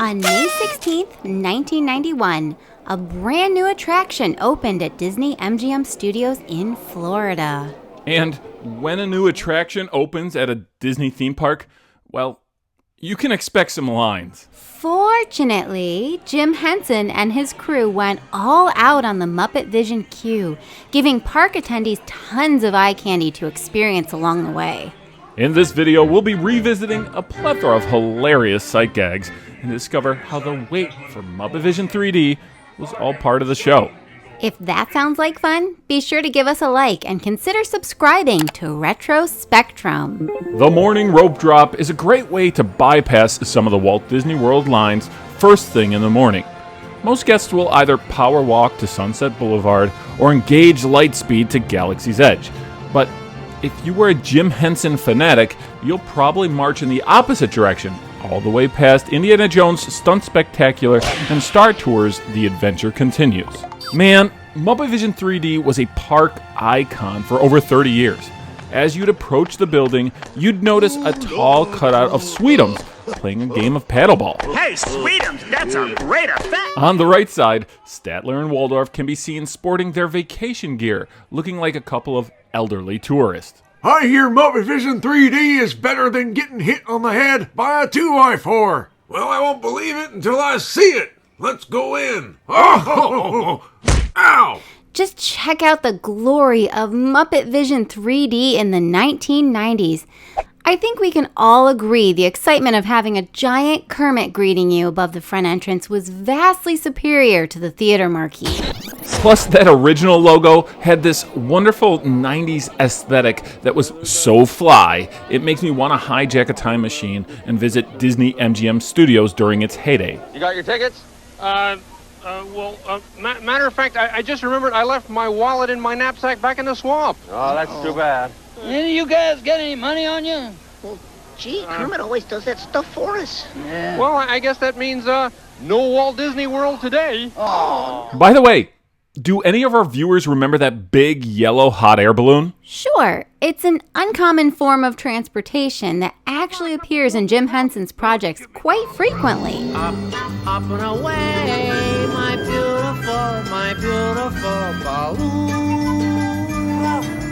On May 16th, 1991, a brand new attraction opened at Disney MGM Studios in Florida. And when a new attraction opens at a Disney theme park, well, you can expect some lines. Fortunately, Jim Henson and his crew went all out on the Muppet Vision queue, giving park attendees tons of eye candy to experience along the way. In this video, we'll be revisiting a plethora of hilarious sight gags and discover how the wait for Muppet Vision 3D was all part of the show. If that sounds like fun, be sure to give us a like and consider subscribing to Retro Spectrum. The morning rope drop is a great way to bypass some of the Walt Disney World lines first thing in the morning. Most guests will either power walk to Sunset Boulevard or engage Lightspeed to Galaxy's Edge. But if you were a Jim Henson fanatic, you'll probably march in the opposite direction, all the way past Indiana Jones' Stunt Spectacular and Star Tours' The Adventure Continues. Man, Muppet Vision 3D was a park icon for over 30 years. As you'd approach the building, you'd notice a tall cutout of Sweetums playing a game of paddleball. Hey, Sweetums, that's a great effect! On the right side, Statler and Waldorf can be seen sporting their vacation gear, looking like a couple of elderly tourists. I hear Muppet Vision 3D is better than getting hit on the head by a 2x4. Well, I won't believe it until I see it. Let's go in. Oh, ow! Just check out the glory of Muppet Vision 3D in the 1990s. I think we can all agree the excitement of having a giant Kermit greeting you above the front entrance was vastly superior to the theater marquee. Plus, that original logo had this wonderful 90s aesthetic that was so fly, it makes me want to hijack a time machine and visit Disney MGM Studios during its heyday. You got your tickets? Matter of fact, I just remembered I left my wallet in my knapsack back in the swamp. Oh, that's too bad. Any of you guys got any money on you? Well, gee, Kermit always does that stuff for us. Yeah. Well, I guess that means, no Walt Disney World today. Oh. By the way, do any of our viewers remember that big yellow hot air balloon? Sure, it's an uncommon form of transportation that actually appears in Jim Henson's projects quite frequently. Up and away, my beautiful balloon.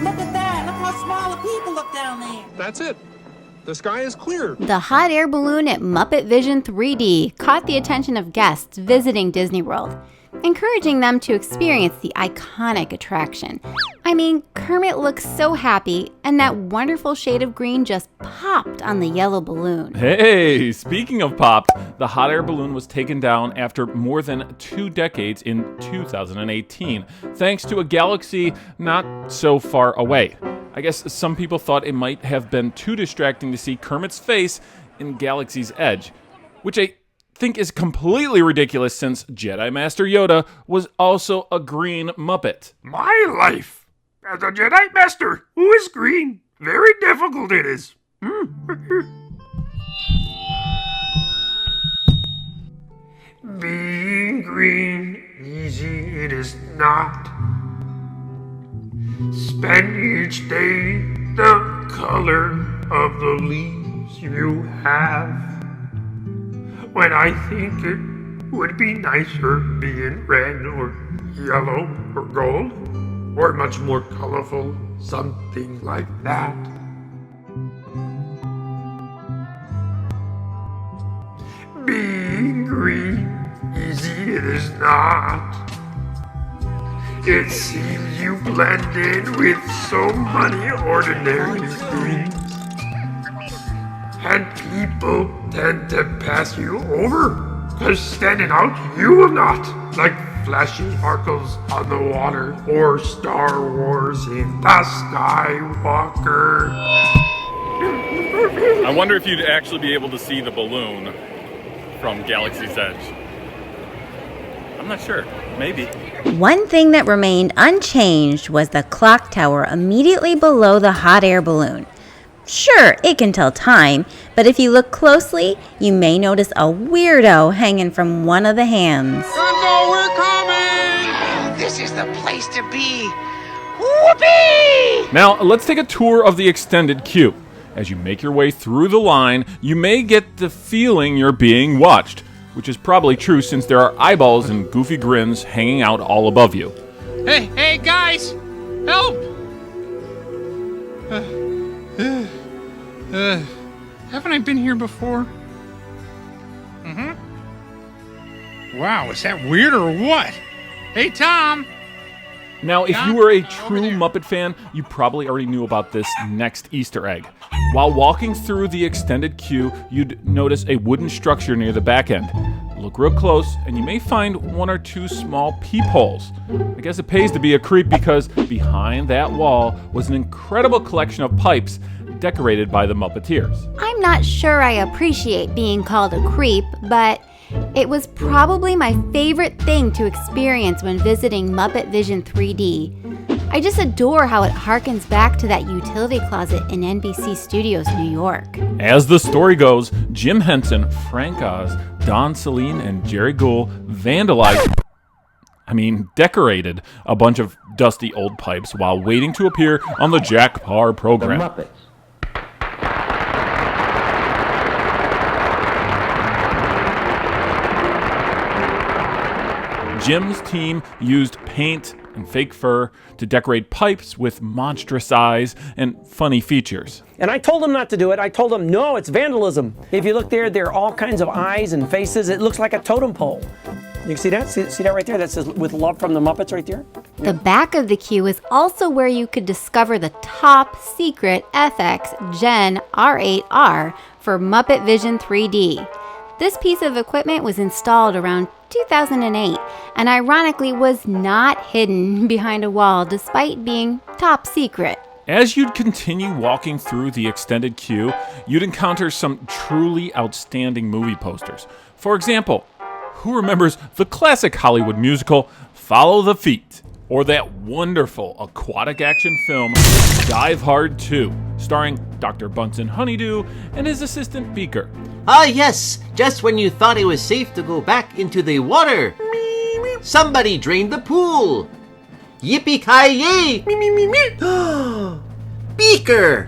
Look at that, look how small the people look down there. That's it. The sky is clear. The hot air balloon at Muppet Vision 3D caught the attention of guests visiting Disney World, encouraging them to experience the iconic attraction. I mean, Kermit looks so happy, and that wonderful shade of green just popped on the yellow balloon. Hey, speaking of popped, the hot air balloon was taken down after more than 2 decades in 2018, thanks to a galaxy not so far away. I guess some people thought it might have been too distracting to see Kermit's face in Galaxy's Edge, which I think is completely ridiculous since Jedi Master Yoda was also a green Muppet. My life as a Jedi Master who is green. Very difficult it is. Being green, easy it is not. Spend each day the color of the leaves you have. When I think it would be nicer being red or yellow or gold, or much more colorful, something like that. Being green, easy it is not. It seems you blend in with so many ordinary things, and people tend to pass you over, 'cause standing out you will not, like flashy sparkles on the water or Star Wars in the Skywalker. I wonder if you'd actually be able to see the balloon from Galaxy's Edge. I'm not sure. Maybe. One thing that remained unchanged was the clock tower immediately below the hot air balloon. Sure, it can tell time, but if you look closely, you may notice a weirdo hanging from one of the hands. Gonzo, we're coming! This is the place to be. Whoopee! Now, let's take a tour of the extended queue. As you make your way through the line, you may get the feeling you're being watched. which is probably true since there are eyeballs and goofy grins hanging out all above you. Hey, guys! Help! Haven't I been here before? Wow, is that weird or what? Hey, Tom! Now, if you were a true Muppet fan, you probably already knew about this next Easter egg. While walking through the extended queue, you'd notice a wooden structure near the back end. Look real close, and you may find one or two small peepholes. I guess it pays to be a creep because behind that wall was an incredible collection of pipes decorated by the Muppeteers. I'm not sure I appreciate being called a creep, but it was probably my favorite thing to experience when visiting Muppet Vision 3D. I just adore how it harkens back to that utility closet in NBC Studios, New York. As the story goes, Jim Henson, Frank Oz, Don Saleen, and Jerry Gould decorated a bunch of dusty old pipes while waiting to appear on the Jack Paar program. The Muppets. Jim's team used paint and fake fur to decorate pipes with monstrous eyes and funny features. And I told them not to do it. I told them, no, it's vandalism. If you look there are all kinds of eyes and faces. It looks like a totem pole. You see that? See that right there? That says, with love from the Muppets right there? The back of the queue is also where you could discover the top secret FX Gen R8R for Muppet Vision 3D. This piece of equipment was installed around 2008 and ironically was not hidden behind a wall despite being top secret. As you'd continue walking through the extended queue, you'd encounter some truly outstanding movie posters. For example, who remembers the classic Hollywood musical Follow the Feet? Or that wonderful aquatic action film Dive Hard 2, starring Dr. Bunsen Honeydew and his assistant Beaker. Ah, yes, just when you thought it was safe to go back into the water, somebody drained the pool. Yippee-ki-yay! Beaker!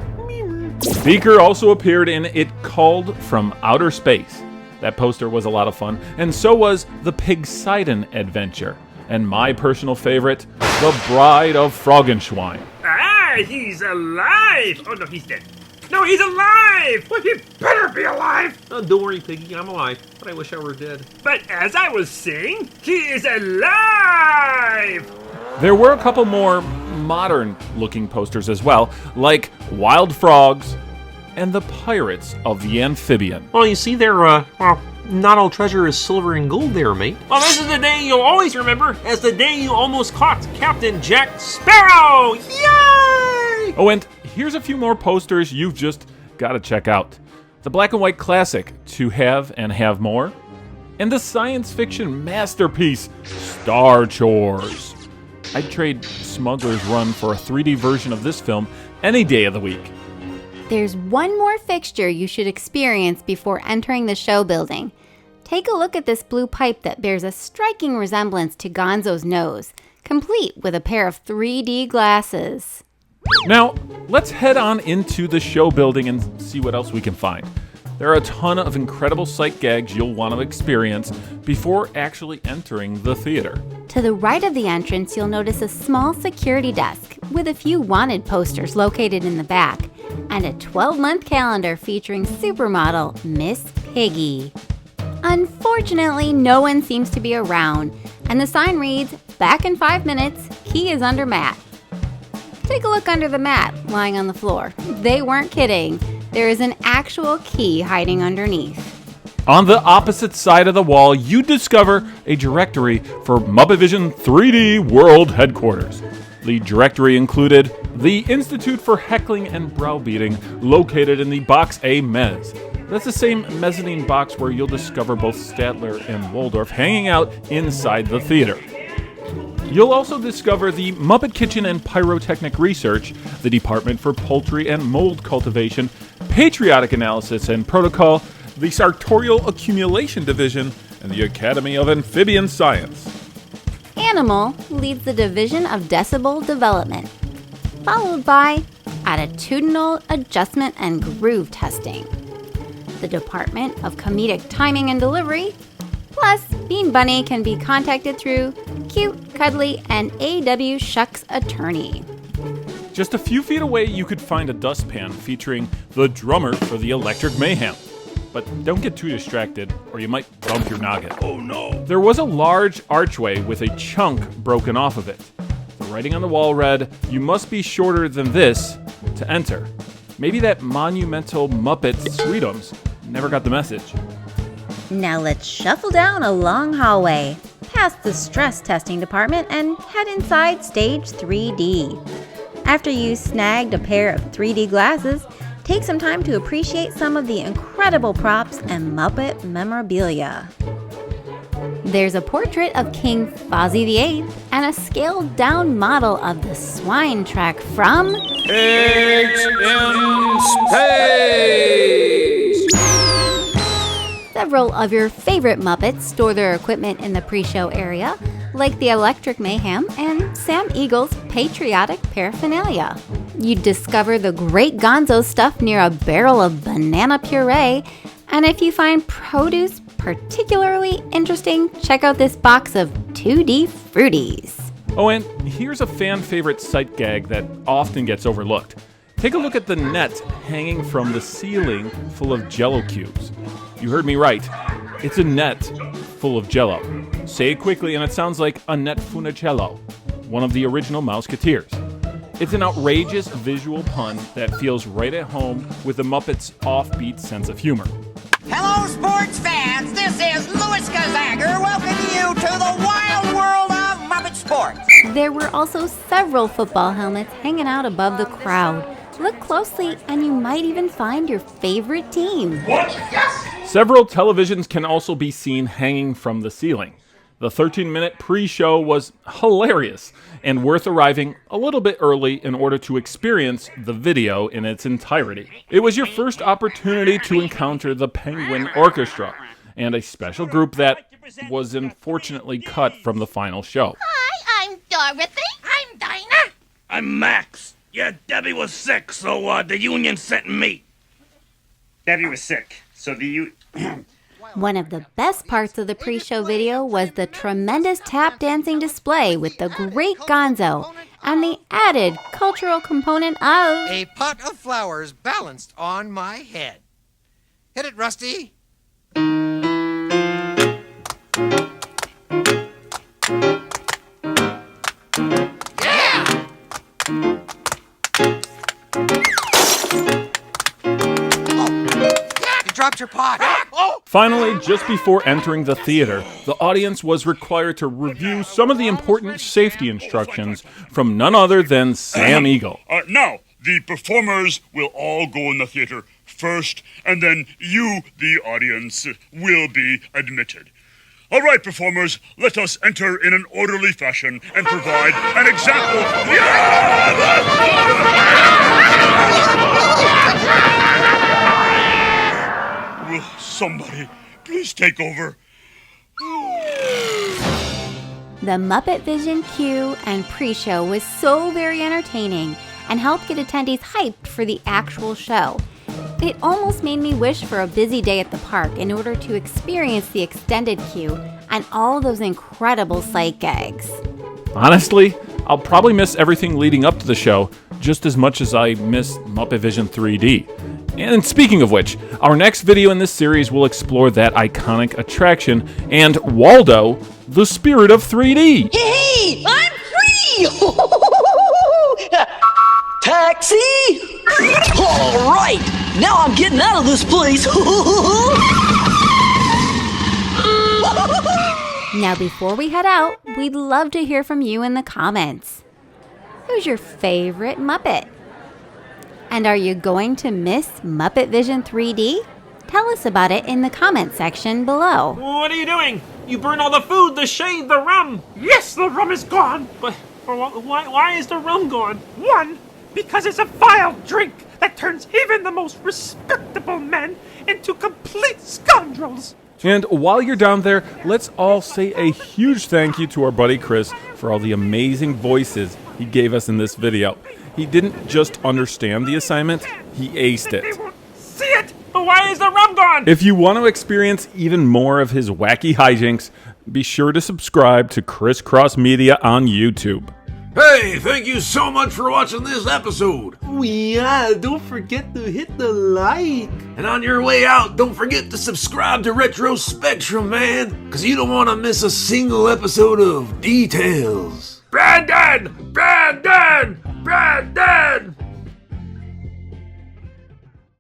Beaker also appeared in It Called from Outer Space. That poster was a lot of fun, and so was the Pig-Sidon adventure. And my personal favorite, The Bride of Froggenschwein. Ah, he's alive! Oh, no, he's dead. No, he's alive! Well, he better be alive! Oh, don't worry, Piggy, I'm alive, but I wish I were dead. But as I was saying, he is alive! There were a couple more modern-looking posters as well, like Wild Frogs and the Pirates of the Amphibian. Well, you see, not all treasure is silver and gold there, mate. Well, this is the day you'll always remember as the day you almost caught Captain Jack Sparrow! Yay! Oh, and here's a few more posters you've just got to check out. The black and white classic, To Have and Have More, and the science fiction masterpiece, Star Chores. I'd trade Smuggler's Run for a 3D version of this film any day of the week. There's one more fixture you should experience before entering the show building. Take a look at this blue pipe that bears a striking resemblance to Gonzo's nose, complete with a pair of 3D glasses. Now, let's head on into the show building and see what else we can find. There are a ton of incredible sight gags you'll want to experience before actually entering the theater. To the right of the entrance, you'll notice a small security desk with a few wanted posters located in the back, and a 12-month calendar featuring supermodel Miss Piggy. Unfortunately, no one seems to be around, and the sign reads, "Back in 5 minutes, key is under mat." Take a look under the mat lying on the floor. They weren't kidding. There is an actual key hiding underneath. On the opposite side of the wall, you discover a directory for Muppet Vision 3D World Headquarters. The directory included the Institute for Heckling and Browbeating, located in the Box A Mez. That's the same mezzanine box where you'll discover both Statler and Waldorf hanging out inside the theater. You'll also discover the Muppet Kitchen and Pyrotechnic Research, the Department for Poultry and Mold Cultivation, Patriotic Analysis and Protocol, the Sartorial Accumulation Division, and the Academy of Amphibian Science. Animal leads the Division of Decibel Development, followed by Attitudinal Adjustment and Groove Testing, the Department of Comedic Timing and Delivery, Bean Bunny can be contacted through Cute, Cuddly, and A.W. Shucks Attorney. Just a few feet away, you could find a dustpan featuring the drummer for the Electric Mayhem. But don't get too distracted, or you might bump your noggin. Oh no! There was a large archway with a chunk broken off of it. The writing on the wall read, "You must be shorter than this to enter." Maybe that monumental Muppet Sweetums never got the message. Now let's shuffle down a long hallway, past the stress testing department, and head inside Stage 3D. After you snagged a pair of 3D glasses, take some time to appreciate some of the incredible props and Muppet memorabilia. There's a portrait of King Fozzie VIII and a scaled-down model of the swine track from Pigs in Space! Several of your favorite Muppets store their equipment in the pre-show area, like the Electric Mayhem and Sam Eagle's patriotic paraphernalia. You'd discover the great Gonzo stuff near a barrel of banana puree, and if you find produce particularly interesting, check out this box of 2D Fruities. Oh, and here's a fan favorite sight gag that often gets overlooked. Take a look at the net hanging from the ceiling full of Jell-O cubes. You heard me right. It's a net full of Jell-O. Say it quickly and it sounds like Annette Funicello, one of the original Mouseketeers. It's an outrageous visual pun that feels right at home with the Muppets' offbeat sense of humor. Hello, sports fans. This is Louis Gazager welcoming you to the wild world of Muppet Sports. There were also several football helmets hanging out above the crowd. Look closely and you might even find your favorite team. What? Yes! Several televisions can also be seen hanging from the ceiling. The 13-minute pre-show was hilarious and worth arriving a little bit early in order to experience the video in its entirety. It was your first opportunity to encounter the Penguin Orchestra and a special group that was unfortunately cut from the final show. Hi, I'm Dorothy. I'm Dinah. I'm Max. Yeah, Debbie was sick, so the union sent me. Debbie was sick, so the One of the best parts of the pre-show video was the tremendous tap dancing display with the great Gonzo and the added cultural component of a pot of flowers balanced on my head. Hit it, Rusty. Dropped your pot. Finally, just before entering the theater, the audience was required to review some of the important safety instructions from none other than Sam Eagle. Now, the performers will all go in the theater first, and then you, the audience, will be admitted. All right, performers, let us enter in an orderly fashion and provide an example. Will somebody please take over? The Muppet Vision queue and pre-show was so very entertaining and helped get attendees hyped for the actual show. It almost made me wish for a busy day at the park in order to experience the extended queue and all those incredible sight gags. Honestly, I'll probably miss everything leading up to the show just as much as I miss Muppet Vision 3D. And speaking of which, our next video in this series will explore that iconic attraction and Waldo, the spirit of 3D. Hey, I'm free! Taxi! All right, now I'm getting out of this place. Now before we head out, we'd love to hear from you in the comments. Who's your favorite Muppet? And are you going to miss Muppet Vision 3D? Tell us about it in the comment section below. What are you doing? You burned all the food, the shade, the rum. Yes, the rum is gone. But why is the rum gone? One, because it's a vile drink that turns even the most respectable men into complete scoundrels. And while you're down there, let's all say a huge thank you to our buddy Chris for all the amazing voices he gave us in this video. He didn't just understand the assignment, he aced it. They won't see it! But why is the rum gone? If you want to experience even more of his wacky hijinks, Be sure to subscribe to Crisscross Media on YouTube. Hey, thank you so much for watching this episode. Yeah, don't forget to hit the like. And on your way out, don't forget to subscribe to Retro Spectrum, man, because you don't want to miss a single episode of Details. Brandon! Brandon! Brandon!